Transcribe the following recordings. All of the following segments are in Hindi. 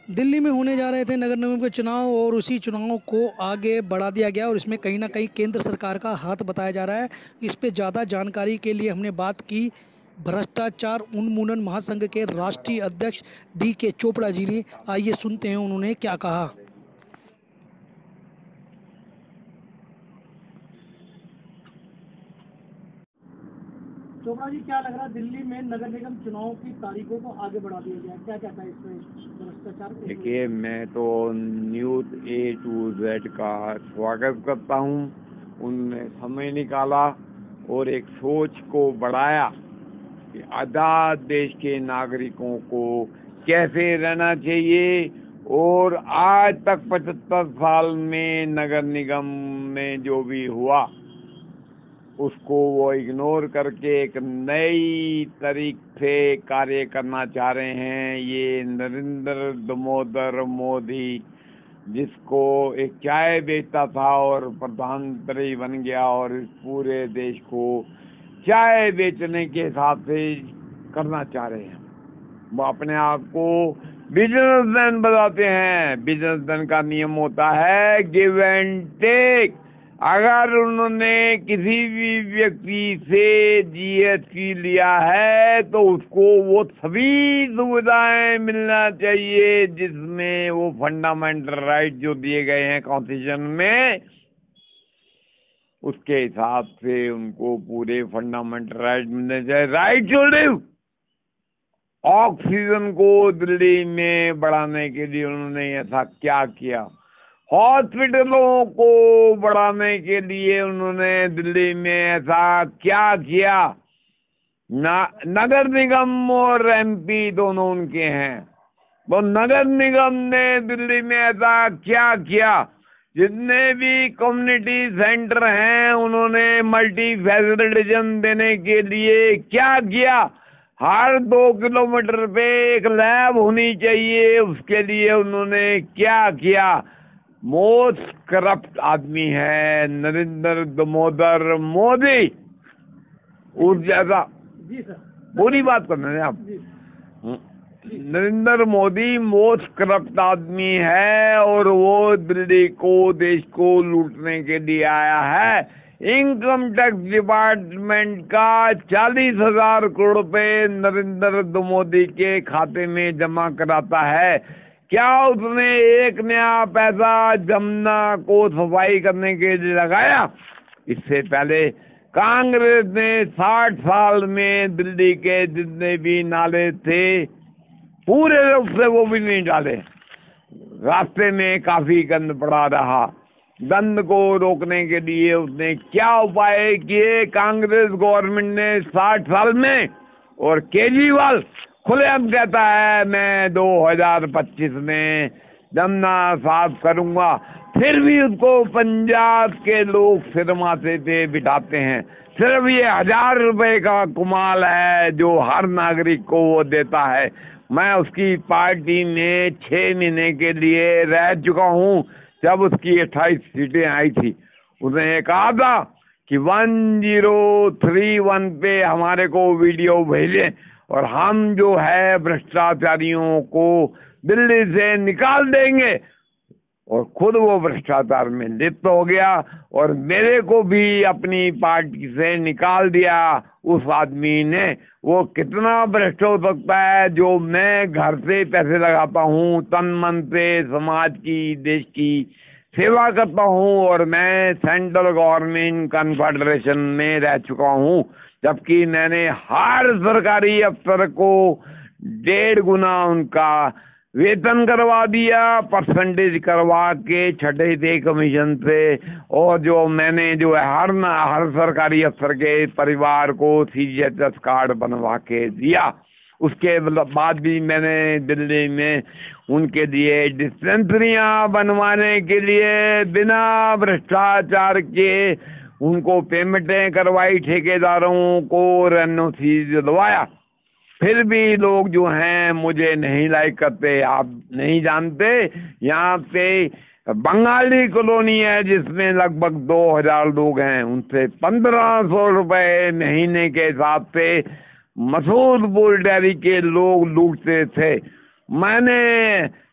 दिल्ली में होने जा रहे थे नगर निगम के चुनाव और उसी चुनाव को आगे बढ़ा दिया गया और इसमें कहीं ना कहीं केंद्र सरकार का हाथ बताया जा रहा है। इस पे ज़्यादा जानकारी के लिए हमने बात की भ्रष्टाचार उन्मूलन महासंघ के राष्ट्रीय अध्यक्ष DK चोपड़ा जी ने। आइए सुनते हैं उन्होंने क्या कहा। चोपड़ा जी, क्या लग रहा है दिल्ली में नगर निगम चुनाव की तारीखों को आगे बढ़ा दिया गया, क्या कहता है इसमें भ्रष्टाचार? देखिए, मैं तो न्यूज़ A to Z का स्वागत करता हूँ। उनने समय निकाला और एक सोच को बढ़ाया कि आज़ाद देश के नागरिकों को कैसे रहना चाहिए। और आज तक 75 साल में नगर निगम में जो भी हुआ उसको वो इग्नोर करके एक नई तरीके से कार्य करना चाह रहे हैं। ये नरेंद्र दामोदर मोदी, जिसको एक चाय बेचता था और प्रधानमंत्री बन गया और इस पूरे देश को चाय बेचने के हिसाब से करना चाह रहे हैं। वो अपने आप को बिजनेसमैन बताते हैं। बिजनेसमैन का नियम होता है गिव एंड टेक। अगर उन्होंने किसी भी व्यक्ति से GST लिया है तो उसको वो सभी सुविधाएं मिलना चाहिए जिसमें वो फंडामेंटल राइट जो दिए गए हैं कॉन्स्टिट्यूशन में, उसके हिसाब से उनको पूरे फंडामेंटल राइट मिलने चाहिए। Right to live. ऑक्सीजन को दिल्ली में बढ़ाने के लिए उन्होंने ऐसा क्या किया? हॉस्पिटलों को बढ़ाने के लिए उन्होंने दिल्ली में ऐसा क्या किया? नगर निगम और MP दोनों उनके हैं। वो नगर निगम ने दिल्ली में ऐसा क्या किया? जितने भी कम्युनिटी सेंटर हैं उन्होंने मल्टी फैसिलिटेशन देने के लिए क्या किया? हर 2 किलोमीटर पे एक लैब होनी चाहिए, उसके लिए उन्होंने क्या किया? मोस्ट करप्ट आदमी है नरेंद्र दामोदर मोदी। उस जैसा पूरी बात करना है आप। नरेंद्र मोदी मोस्ट करप्ट आदमी है और वो दिल्ली को, देश को लूटने के लिए आया है। इनकम टैक्स डिपार्टमेंट का 40,000 करोड़ रुपए नरेंद्र मोदी के खाते में जमा कराता है। क्या उसने एक नया पैसा जमुना को सफाई करने के लिए लगाया? इससे पहले कांग्रेस ने 60 साल में दिल्ली के जितने भी नाले थे पूरे रूप से वो भी नहीं डाले। रास्ते में काफी गंद पड़ा रहा। गंद को रोकने के लिए उसने क्या उपाय किए कांग्रेस गवर्नमेंट ने 60 साल में? और केजरीवाल खुलेआम कहता है मैं 2025 में जमुना साफ करूंगा, फिर भी उसको पंजाब के लोग सिर माथे पे बिठाते हैं। सिर्फ ये 1000 रुपए का कमाल है जो हर नागरिक को वो देता है। मैं उसकी पार्टी में 6 महीने के लिए रह चुका हूँ। जब उसकी 28 सीटें आई थी उसने कहा था कि 1031 पे हमारे को वीडियो भेजें और हम जो है भ्रष्टाचारियों को दिल्ली से निकाल देंगे। और खुद वो भ्रष्टाचार में लिप्त हो गया और मेरे को भी अपनी पार्टी से निकाल दिया उस आदमी ने। वो कितना भ्रष्ट हो सकता है जो मैं घर से पैसे लगाता हूँ, तन मन से समाज की, देश की सेवा करता हूँ और मैं सेंट्रल गवर्नमेंट कन्फेडरेशन में रह चुका हूँ, जबकि मैंने हर सरकारी अफसर को 1.5 गुना उनका वेतन करवा दिया, परसेंटेज करवा के छठे थे कमीशन से। और जो मैंने जो है हर सरकारी अफसर के परिवार को CGHS कार्ड बनवा के दिया। उसके बाद भी मैंने दिल्ली में उनके लिए डिस्पेंसरियां बनवाने के लिए बिना भ्रष्टाचार के उनको पेमेंटें करवाई, ठेकेदारों को NOC दिलवाया। फिर भी लोग जो हैं मुझे नहीं लाइक करते। आप नहीं जानते, यहाँ पे बंगाली कॉलोनी है जिसमें लगभग 2000 लोग हैं, उनसे 1500 रुपए महीने के हिसाब से मसूदपुर डेयरी के लोग लूटते थे। मैंने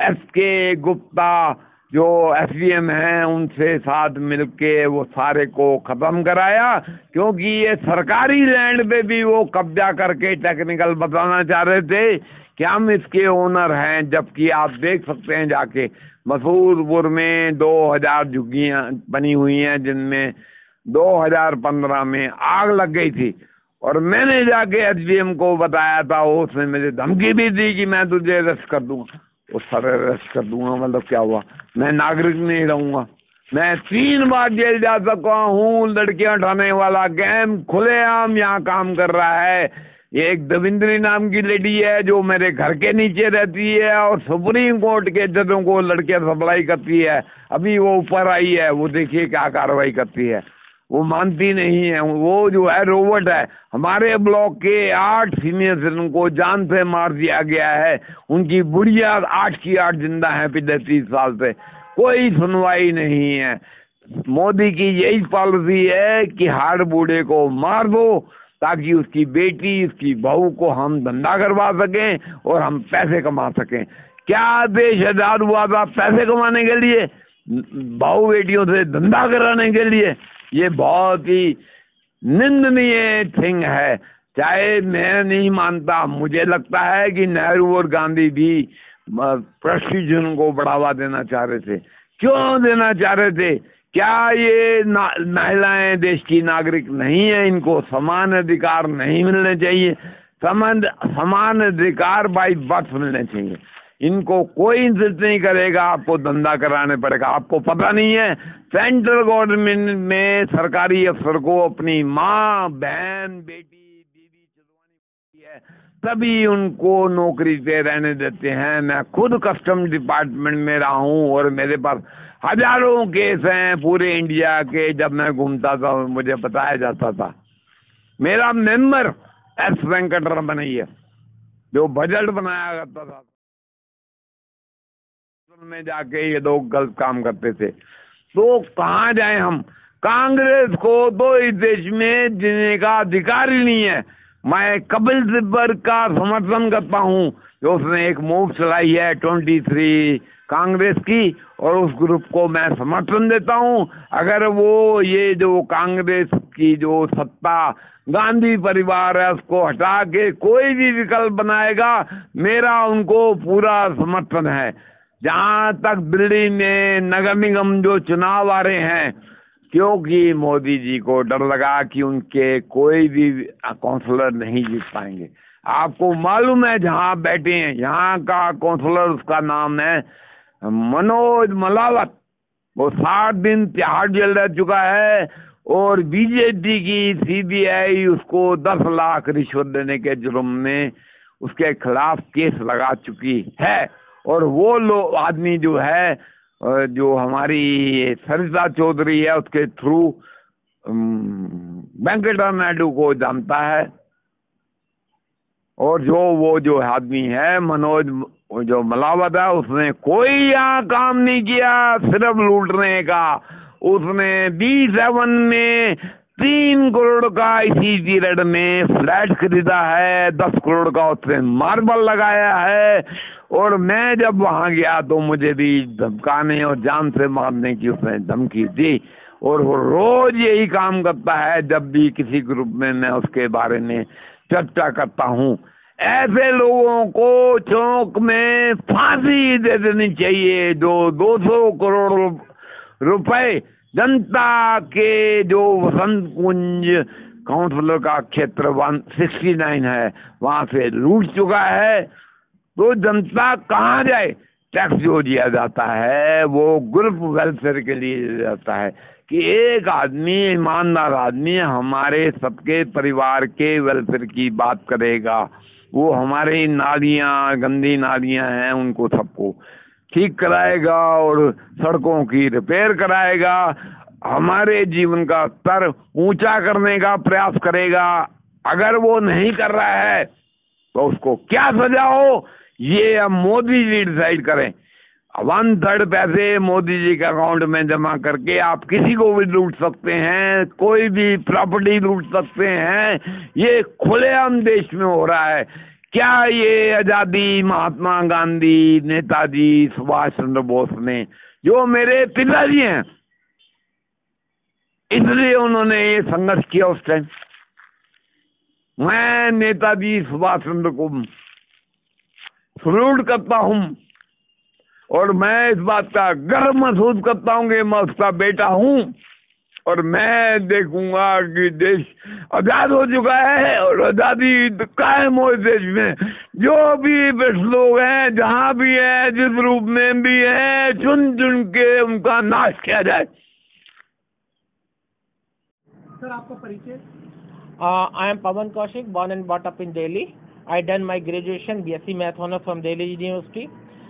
एस.के. गुप्ता जो एसडीएम हैं उनसे साथ मिलके वो सारे को खत्म कराया, क्योंकि ये सरकारी लैंड पे भी वो कब्जा करके टेक्निकल बताना चाह रहे थे कि हम इसके ओनर हैं, जबकि आप देख सकते हैं जाके मसूरपुर में 2000 झुग्गियां बनी हुई हैं, जिनमें 2015 में आग लग गई थी। और मैंने जाके एसडीएम को बताया था, उसने मुझे धमकी भी दी कि मैं तुझे अरेस्ट कर दूंगा। उस सर अरेस्ट कर दूंगा मतलब क्या हुआ, मैं नागरिक नहीं रहूंगा। मैं 3 बार जेल जा सका हूँ। लड़कियां उठाने वाला गैंग खुलेआम यहाँ काम कर रहा है। ये एक दविंद्री नाम की लेडी है जो मेरे घर के नीचे रहती है और सुप्रीम कोर्ट के जजों को लड़कियां सप्लाई करती है। अभी वो ऊपर आई है, वो देखिए क्या कार्रवाई करती है। वो मानती नहीं है, वो जो है रोबोट है। हमारे ब्लॉक के 8 सीनियर सिटीजन को जान से मार दिया गया है। उनकी बुढ़िया 8 की 8 जिंदा है पिछले 30 साल से। कोई सुनवाई नहीं है। मोदी की यही पॉलिसी है कि हर बूढ़े को मार दो ताकि उसकी बेटी उसकी बहू को हम धंधा करवा सकें और हम पैसे कमा सकें। क्या देश आजाद हुआ था? पैसे कमाने के लिए, बहू बेटियों से धंधा कराने के लिए। ये बहुत ही निंदनीय थिंग है। चाहे मैं नहीं मानता, मुझे लगता है कि नेहरू और गांधी भी प्रोस्टिट्यूशन को बढ़ावा देना चाह रहे थे। क्यों देना चाह रहे थे? क्या ये महिलाएं देश की नागरिक नहीं है? इनको समान अधिकार नहीं मिलने चाहिए? समान अधिकार बाई बर्थ मिलने चाहिए। इनको कोई इंसिस्ट नहीं करेगा, आपको धंधा कराने पड़ेगा। आपको पता नहीं है, सेंट्रल गवर्नमेंट में सरकारी अफसर को अपनी माँ, बहन, बेटी, बीवी चुनवानी है, तभी उनको नौकरी पे रहने देते हैं। मैं खुद कस्टम डिपार्टमेंट में रहा हूँ और मेरे पास हजारों केस हैं पूरे इंडिया के। जब मैं घूमता था मुझे बताया जाता था। मेरा मेंबर एस वेंकटरमणैया जो बजट बनाया करता था, में जाके ये लोग गलत काम करते थे। तो कहाँ जाए हम? कांग्रेस को तो इस देश में जीने का अधिकार ही नहीं है। मैं कपिल सिब्बल का समर्थन करता हूँ जो उसने एक मूव चलाई है 23 कांग्रेस की, और उस ग्रुप को मैं समर्थन देता हूँ। अगर वो ये जो कांग्रेस की जो सत्ता गांधी परिवार है उसको हटा के कोई भी विकल्प बनाएगा, मेरा उनको पूरा समर्थन है। जहां तक दिल्ली में नगर निगम जो चुनाव आ रहे हैं, क्योंकि मोदी जी को डर लगा कि उनके कोई भी काउंसलर नहीं जीत पाएंगे। आपको मालूम है जहां बैठे हैं यहाँ का काउंसलर, उसका नाम है मनोज मलावत। वो 60 दिन तिहाड़ जेल रह चुका है और बीजेपी की सीबीआई उसको 10 लाख रिश्वत देने के जुर्म में उसके खिलाफ केस लगा चुकी है। और वो आदमी जो है, जो हमारी सरिता चौधरी है, उसके थ्रू वेंकैया नायडू को जानता है। और वो जो आदमी है मनोज जो मलावत है, उसने कोई यहाँ काम नहीं किया सिर्फ लूटने का। उसने B7 में 3 करोड़ का इसी पीरियड में फ्लैट खरीदा है, 10 करोड़ का उसने मार्बल लगाया है। और मैं जब वहां गया तो मुझे भी धमकाने और जान से मारने की उसने धमकी दी। और वो रोज यही काम करता है जब भी किसी ग्रुप में मैं उसके बारे में चर्चा करता हूँ। ऐसे लोगों को चौक में फांसी दे देनी चाहिए जो 200 करोड़ रुपए जनता के जो वसंत कुंज काउंसिलर का क्षेत्र 169 है वहां से लूट चुका है। तो जनता कहाँ जाए? टैक्स जो दिया जाता है वो ग्रुप वेलफेयर के लिए दिया जाता है कि एक आदमी, ईमानदार आदमी हमारे सबके परिवार के वेलफेयर की बात करेगा। वो हमारे नालियाँ, गंदी नालियाँ हैं, उनको सबको ठीक कराएगा और सड़कों की रिपेयर कराएगा। हमारे जीवन का स्तर ऊंचा करने का प्रयास करेगा। अगर वो नहीं कर रहा है तो उसको क्या सजा हो, ये अब मोदी जी डिसाइड करें। 1/3 पैसे मोदी जी के अकाउंट में जमा करके आप किसी को भी लूट सकते हैं, कोई भी प्रॉपर्टी लूट सकते हैं। ये खुलेआम देश में हो रहा है। क्या ये आजादी महात्मा गांधी, नेताजी सुभाष चंद्र बोस ने, जो मेरे पिताजी हैं, इसलिए उन्होंने ये संघर्ष किया उस टाइम। मैं नेताजी सुभाष चंद्र को सल्यूट करता हूं और मैं इस बात का गर्व महसूस करता हूं कि मैं उसका बेटा हूं और मैं देखूंगा कि देश आजाद हो चुका है और आजादी कायम हो इस देश में। जो भी भ्रष्ट लोग हैं, जहां भी है, जिस रूप में भी है, चुन चुन के उनका नाश किया जाए। सर, आपका परिचय? I am Pawan Kaushik, born and brought up in Delhi. I done my graduation BSc Math Honors from Delhi University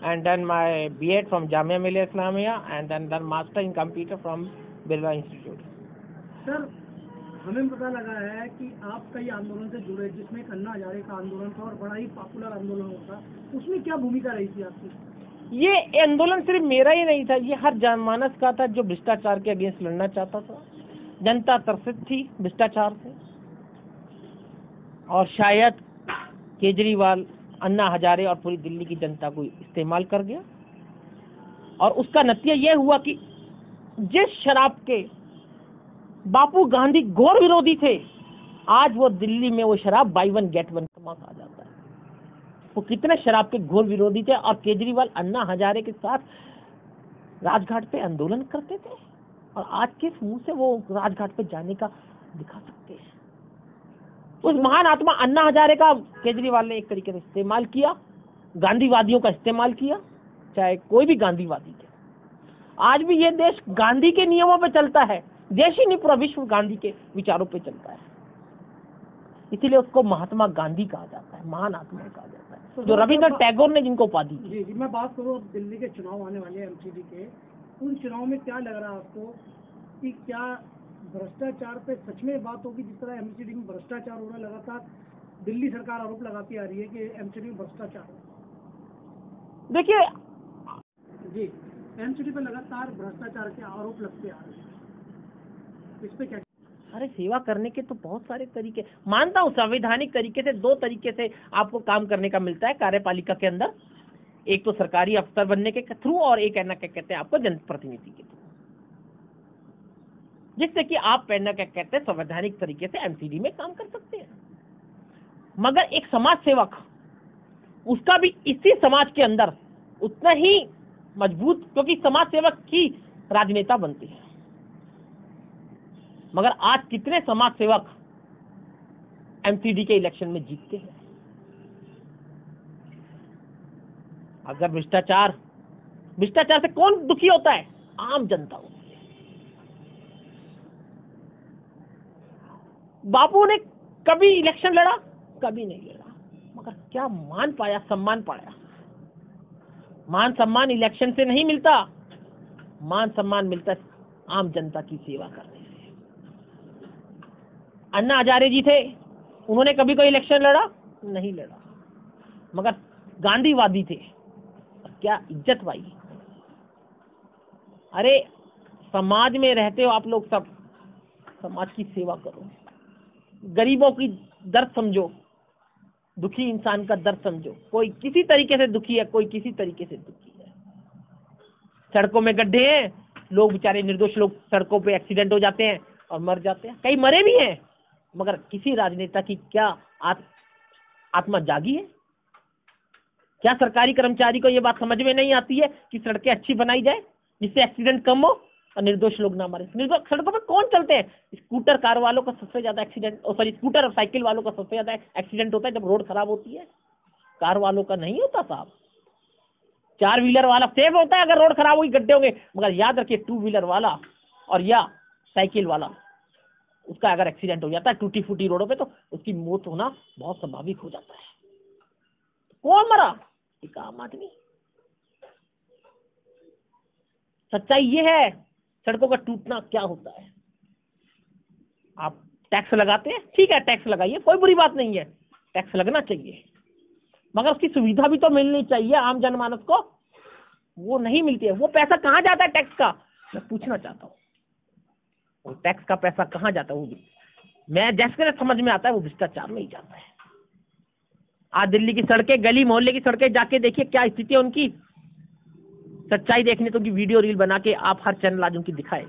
and done my B.Ed from Jamia Millia Islamia and then done Master in Computer from Birla Institute. Sir, हमें पता लगा है कि आप कई आंदोलन से जुड़े, जिसमें एक अन्ना हजारे का आंदोलन था और बड़ा ही पॉपुलर आंदोलन होता, उसमें क्या भूमिका रही थी आपकी? ये आंदोलन सिर्फ मेरा ही नहीं था, ये हर जनमानस का था जो भ्रष्टाचार के अगेंस्ट लड़ना चाहता था। जनता त्रसित थी भ्रष्टाचार से और शायद केजरीवाल, अन्ना हजारे और पूरी दिल्ली की जनता को इस्तेमाल कर गया और उसका नतीजा यह हुआ कि जिस शराब के बापू गांधी घोर विरोधी थे, आज वो दिल्ली में वो शराब by one get one comma खा जाता है। वो कितने शराब के घोर विरोधी थे और केजरीवाल अन्ना हजारे के साथ राजघाट पे आंदोलन करते थे और आज के मुंह से वो राजघाट पे जाने का दिखा सकते हैं। उस महान आत्मा अन्ना हजारे का केजरीवाल ने एक तरीके से इस्तेमाल किया, गांधीवादियों का इस्तेमाल किया, चाहे कोई भी गांधीवादी थे। आज भी ये देश गांधी के नियमों पे चलता है, देश ही नहीं पूरा विश्व गांधी के विचारों पे चलता है, इसीलिए उसको महात्मा गांधी कहा जाता है, महान आत्मा कहा जाता है, तो जो रविंद्रनाथ टैगोर ने जिनको उपाधि दी। जी, मैं बात करूँ दिल्ली के चुनाव आने वाले एमसीडी के, उन चुनाव में क्या लग रहा है आपको कि क्या भ्रष्टाचार पे सच में बात होगी? जिस तरह एमसीडी में भ्रष्टाचार हो रहा है, लगातार दिल्ली सरकार आरोप लगाती आ रही है कि एमसीडी में भ्रष्टाचार हो। देखिए जी, एमसीडी पे लगातार भ्रष्टाचार के आरोप लगते आ रहे हैं, इस पे क्या? अरे सेवा करने के तो बहुत सारे तरीके, मानता हूँ संवैधानिक तरीके से दो तरीके से आपको काम करने का मिलता है कार्यपालिका के अंदर, एक तो सरकारी अफसर बनने के थ्रू और एक क्या कहते हैं आपको जनप्रतिनिधि के थ्रू, जिससे कि आप क्या कहते हैं संवैधानिक तरीके से एमसीडी में काम कर सकते हैं। मगर एक समाज सेवक, उसका भी इसी समाज के अंदर उतना ही मजबूत, क्योंकि समाज सेवक ही राजनेता बनते हैं। मगर आज कितने समाज सेवक एमसीडी के इलेक्शन में जीतते हैं? अगर भ्रष्टाचार से कौन दुखी होता है? आम जनता होती है। बापू ने कभी इलेक्शन लड़ा? कभी नहीं लड़ा, मगर क्या मान पाया, सम्मान पाया। मान सम्मान इलेक्शन से नहीं मिलता, मान सम्मान मिलता है आम जनता की सेवा करने से। अन्ना हजारे जी थे, उन्होंने कभी कोई इलेक्शन लड़ा? नहीं लड़ा, मगर गांधीवादी थे, क्या इज्जत पाई। अरे समाज में रहते हो आप लोग सब, समाज की सेवा करो, गरीबों की दर्द समझो, दुखी इंसान का दर्द समझो। कोई किसी तरीके से दुखी है, कोई किसी तरीके से दुखी है। सड़कों में गड्ढे हैं, लोग बेचारे निर्दोष लोग सड़कों पे एक्सीडेंट हो जाते हैं और मर जाते हैं, कई मरे भी हैं, मगर किसी राजनेता की क्या आत्मा जागी है? क्या सरकारी कर्मचारी को यह बात समझ में नहीं आती है कि सड़कें अच्छी बनाई जाए जिससे एक्सीडेंट कम हो और निर्दोष लोग ना मरे? सड़कों पर कौन चलते हैं? स्कूटर कार वालों का सबसे ज्यादा एक्सीडेंट, स्कूटर और साइकिल वालों का सबसे ज्यादा एक्सीडेंट होता है जब रोड खराब होती है। कार वालों का नहीं होता साहब। 4 व्हीलर वाला सेफ होता है अगर रोड खराब हुई, गड्ढे होंगे, मगर याद रखिए 2 व्हीलर वाला और या साइकिल वाला, उसका अगर एक्सीडेंट हो जाता है टूटी फूटी रोडों पे, तो उसकी मौत होना बहुत स्वाभाविक हो जाता है। कौन मरा? एक आम आदमी। सच्चाई ये है, सड़कों का टूटना क्या होता है। आप टैक्स लगाते हैं, ठीक है टैक्स लगाइए, कोई बुरी बात नहीं है, टैक्स लगना चाहिए, मगर उसकी सुविधा भी तो मिलनी चाहिए आम जनमानस को। वो नहीं मिलती है। वो पैसा कहाँ जाता है टैक्स का? मैं पूछना चाहता हूँ, वो टैक्स का पैसा कहाँ जाता है? वो मैं जैसे समझ में आता है वो भ्रष्टाचार में ही जाता है। आज दिल्ली की सड़कें, गली मोहल्ले की सड़कें जाके देखिए क्या स्थिति है उनकी। सच्चाई देखने तो की वीडियो रील बना के आप हर चैनल आज उनकी दिखाए,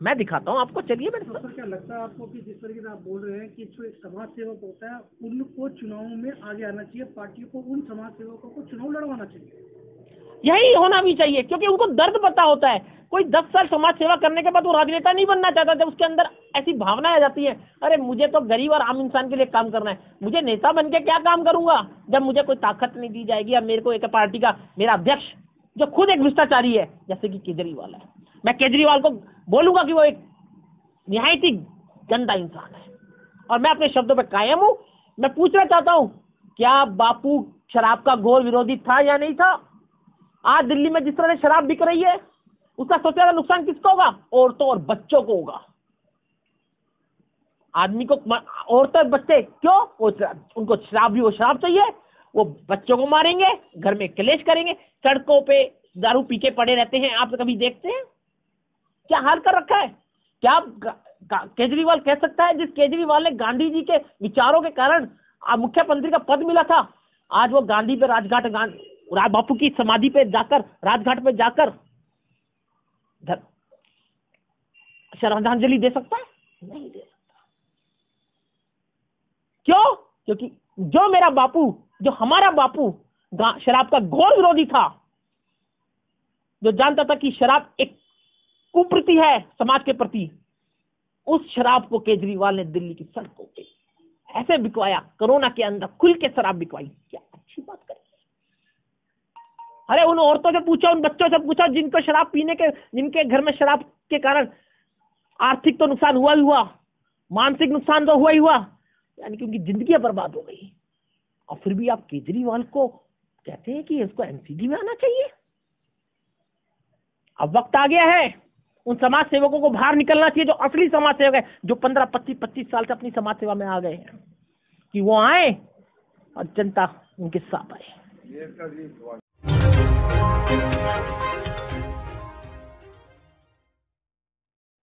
मैं दिखाता हूँ आपको। चलिए मेरे साथ। सर क्या लगता है आपको कि जिस तरीके से आप बोल रहे हैं कि जो एक समाज सेवक होता है उनको चुनाव में आगे आना चाहिए, पार्टियों को उन समाज सेवकों को चुनाव लड़वाना चाहिए? यही होना भी चाहिए, क्योंकि उनको दर्द पता होता है। कोई 10 साल समाज सेवा करने के बाद वो राजनेता नहीं बनना चाहता। जब उसके अंदर ऐसी भावना आ जाती है, अरे मुझे तो गरीब और आम इंसान के लिए काम करना है, मुझे नेता बन के क्या काम करूंगा जब मुझे कोई ताकत नहीं दी जाएगी। या मेरे को एक पार्टी का मेरा अध्यक्ष जो खुद एक भ्रष्टाचारी है, जैसे कि केजरीवाल है, मैं केजरीवाल को बोलूंगा कि वो एक निहायत ही गंदा इंसान है, और मैं अपने शब्दों पर कायम हूं। मैं पूछना चाहता हूं, क्या बापू शराब का घोर विरोधी था या नहीं था? आज दिल्ली में जिस तरह से शराब बिक रही है, उसका सबसे ज्यादा नुकसान किसको होगा? औरतों और बच्चों को होगा। आदमी को, औरतें और बच्चे क्यों? उनको शराब भी, वो शराब चाहिए, वो बच्चों को मारेंगे, घर में क्लेश करेंगे, सड़कों पे दारू पी के पड़े रहते हैं। आप कभी देखते हैं क्या हाल कर रखा है? क्या केजरीवाल कह सकता है, जिस केजरीवाल ने गांधी जी के विचारों के कारण मुख्यमंत्री का पद मिला था, आज वो गांधी पे राजघाट, बापू की समाधि पे जाकर, राजघाट पे जाकर श्रद्धांजलि दे सकता है? नहीं दे सकता। क्यों? क्योंकि जो मेरा बापू, जो हमारा बापू शराब का घोर विरोधी था, जो जानता था कि शराब एक कुप्रति है समाज के प्रति, उस शराब को केजरीवाल ने दिल्ली की सड़कों पे ऐसे बिकवाया, कोरोना के अंदर खुल के शराब बिकवाई। क्या अच्छी बात करें। अरे उन औरतों से पूछो, उन बच्चों से पूछो जिनको शराब पीने के, जिनके घर में शराब के कारण आर्थिक तो नुकसान हुआ ही हुआ, मानसिक नुकसान तो हुआ ही हुआ, यानी कि उनकी जिंदगी बर्बाद हो गई। और फिर भी आप केजरीवाल को कहते हैं कि इसको एनसीडी में आना चाहिए। अब वक्त आ गया है, उन समाज सेवकों को बाहर निकलना चाहिए, जो असली समाज सेवक है, जो 15-25 साल से अपनी समाज सेवा में आ गए हैं, कि वो आए और जनता उनके साथ आए।